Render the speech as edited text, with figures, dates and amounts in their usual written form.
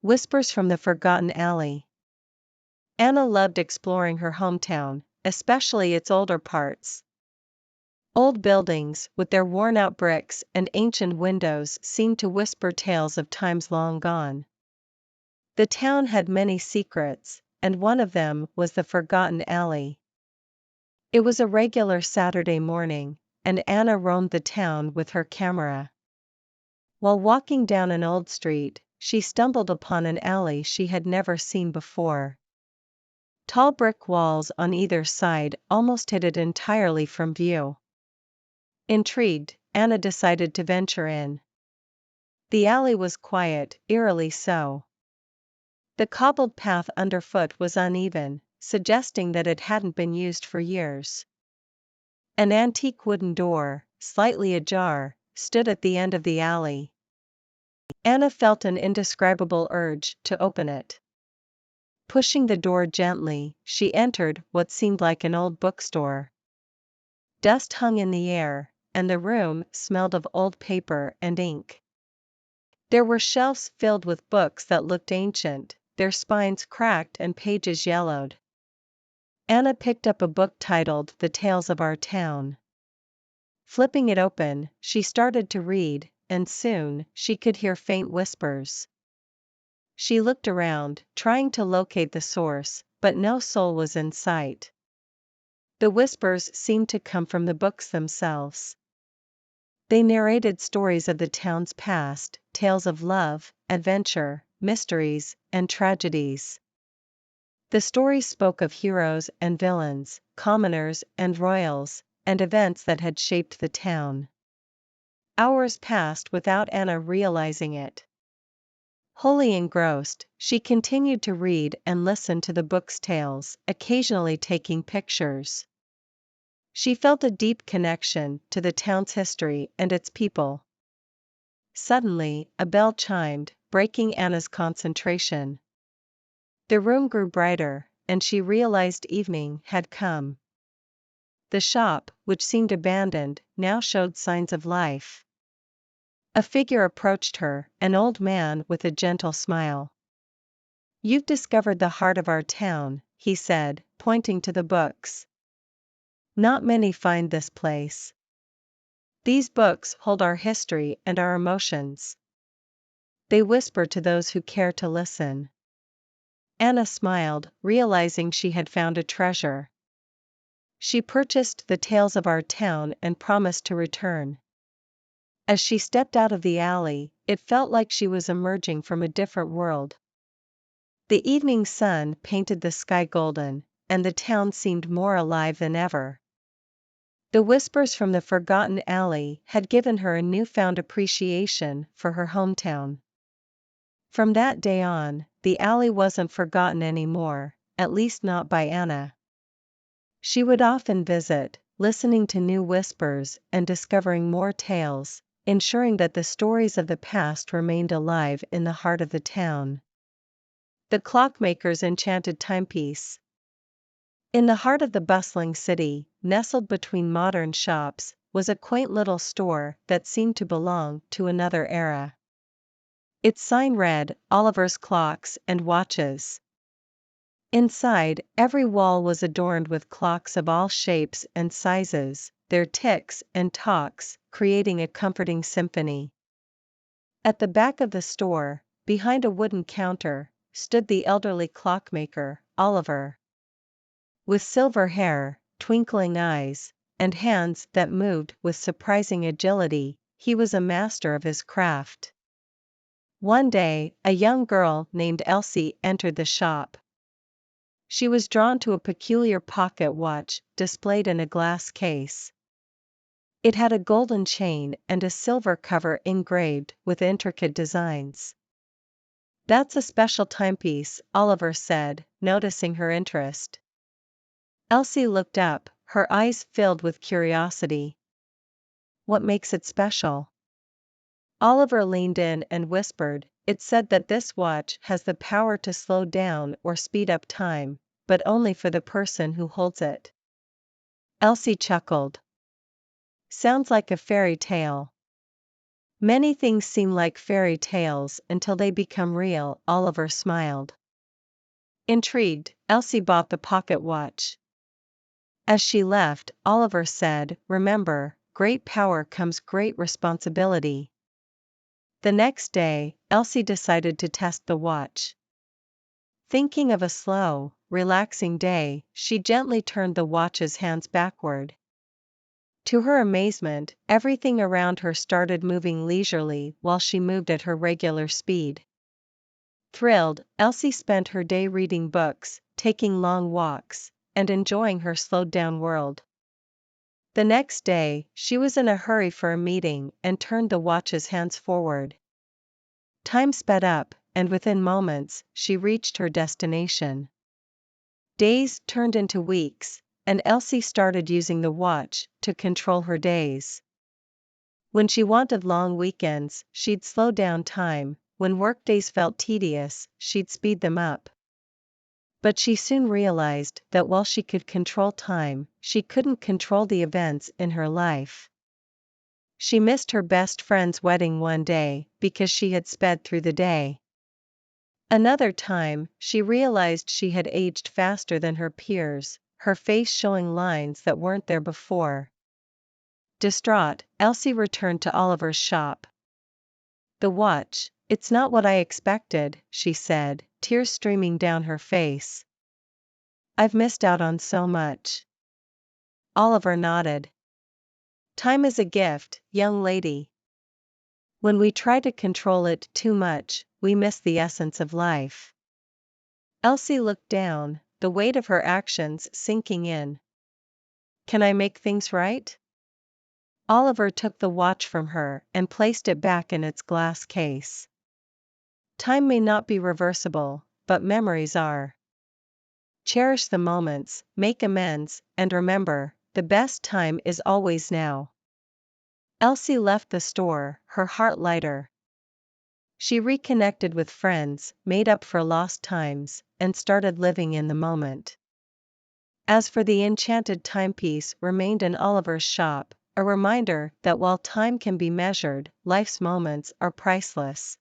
Whispers from the Forgotten Alley. Anna loved exploring her hometown, especially its older parts. Old buildings, with their worn-out bricks and ancient windows, seemed to whisper tales of times long gone. The town had many secrets, and one of them was the Forgotten Alley. It was a regular Saturday morning, and Anna roamed the town with her camera. While walking down an old street, she stumbled upon an alley she had never seen before. Tall brick walls on either side almost hid it entirely from view. Intrigued, Anna decided to venture in. The alley was quiet, eerily so. The cobbled path underfoot was uneven, suggesting that it hadn't been used for years. An antique wooden door, slightly ajar, stood at the end of the alley. Anna felt an indescribable urge to open it. Pushing the door gently, she entered what seemed like an old bookstore. Dust hung in the air, and the room smelled of old paper and ink. There were shelves filled with books that looked ancient, their spines cracked and pages yellowed. Anna picked up a book titled The Tales of Our Town. Flipping it open, she started to read, and soon, she could hear faint whispers. She looked around, trying to locate the source, but no soul was in sight. The whispers seemed to come from the books themselves. They narrated stories of the town's past, tales of love, adventure, mysteries, and tragedies. The stories spoke of heroes and villains, commoners and royals, and events that had shaped the town. Hours passed without Anna realizing it. Wholly engrossed, she continued to read and listen to the book's tales, occasionally taking pictures. She felt a deep connection to the town's history and its people. Suddenly, a bell chimed, breaking Anna's concentration. The room grew brighter, and she realized evening had come. The shop, which seemed abandoned, now showed signs of life. A figure approached her, an old man with a gentle smile. "You've discovered the heart of our town," he said, pointing to the books. "Not many find this place. These books hold our history and our emotions. They whisper to those who care to listen." Anna smiled, realizing she had found a treasure. She purchased The Tales of Our Town and promised to return. As she stepped out of the alley, it felt like she was emerging from a different world. The evening sun painted the sky golden, and the town seemed more alive than ever. The whispers from the Forgotten Alley had given her a newfound appreciation for her hometown. From that day on, the alley wasn't forgotten anymore, at least not by Anna. She would often visit, listening to new whispers and discovering more tales, ensuring that the stories of the past remained alive in the heart of the town. The Clockmaker's Enchanted Timepiece. In the heart of the bustling city, nestled between modern shops, was a quaint little store that seemed to belong to another era. Its sign read, "Oliver's Clocks and Watches." Inside, every wall was adorned with clocks of all shapes and sizes, their ticks and talks creating a comforting symphony. At the back of the store, behind a wooden counter, stood the elderly clockmaker, Oliver. With silver hair, twinkling eyes, and hands that moved with surprising agility, he was a master of his craft. One day, a young girl named Elsie entered the shop. She was drawn to a peculiar pocket watch displayed in a glass case. It had a golden chain and a silver cover engraved with intricate designs. "That's a special timepiece," Oliver said, noticing her interest. Elsie looked up, her eyes filled with curiosity. "What makes it special?" Oliver leaned in and whispered, "It's said that this watch has the power to slow down or speed up time, but only for the person who holds it." Elsie chuckled. "Sounds like a fairy tale." Many things seem like fairy tales until they become real, Oliver smiled. Intrigued, Elsie bought the pocket watch. As she left, Oliver said, "Remember, great power comes great responsibility." The next day, Elsie decided to test the watch. Thinking of a slow, relaxing day, she gently turned the watch's hands backward. To her amazement, everything around her started moving leisurely while she moved at her regular speed. Thrilled, Elsie spent her day reading books, taking long walks, and enjoying her slowed-down world. The next day, she was in a hurry for a meeting and turned the watch's hands forward. Time sped up, and within moments, she reached her destination. Days turned into weeks, and Elsie started using the watch to control her days. When she wanted long weekends, she'd slow down time. When workdays felt tedious, she'd speed them up. But she soon realized that while she could control time, she couldn't control the events in her life. She missed her best friend's wedding one day because she had sped through the day. Another time, she realized she had aged faster than her peers, her face showing lines that weren't there before. Distraught, Elsie returned to Oliver's shop. "The watch, it's not what I expected," she said, tears streaming down her face. "I've missed out on so much." Oliver nodded. "Time is a gift, young lady. When we try to control it too much, we miss the essence of life." Elsie looked down, the weight of her actions sinking in. "Can I make things right?" Oliver took the watch from her and placed it back in its glass case. "Time may not be reversible, but memories are. Cherish the moments, make amends, and remember, the best time is always now." Elsie left the store, her heart lighter. She reconnected with friends, made up for lost times, and started living in the moment. As for the enchanted timepiece, remained in Oliver's shop, a reminder that while time can be measured, life's moments are priceless.